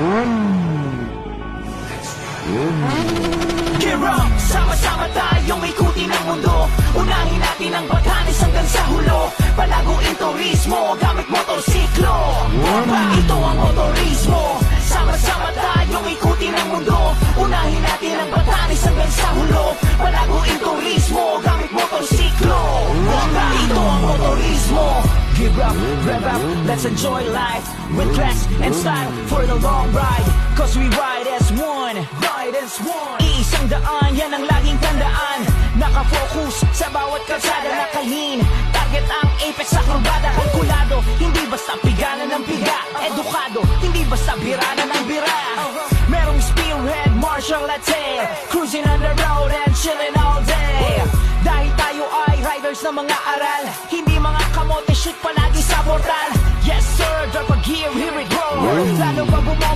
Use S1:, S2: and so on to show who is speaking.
S1: Gear up! Sama-sama tayong ikutin ang mundo. Unahin natin ang paghanis hanggang sa hulo. Palaguin turismo gamit motorsiklo. Ito ang motorismo. Sama-sama tayong ikutin ang mundo. Unahin natin ang paghanis hanggang sa hulo. Palaguin turismo gamit motorsiklo. Ito ang motorismo. Gear up, rev up, let's enjoy life with class and style for the long ride. Cause we ride as one, ride as one. Iisang daan, yan ang laging tandaan. Nakafocus sa bawat kalsada na kahin. Target ang apex sa kurbada, kalkulado. Hindi basta piganan ng piga, edukado. Hindi basta birana ng bira. Merong spearhead, martial latte. Cruising on the road and chilling all day. Dahil tayo ay riders na mga aral. Hindi mga kamote shoot palagi sa portal. Yes sir, drop a gear, here it goes. Lalo pa bumaba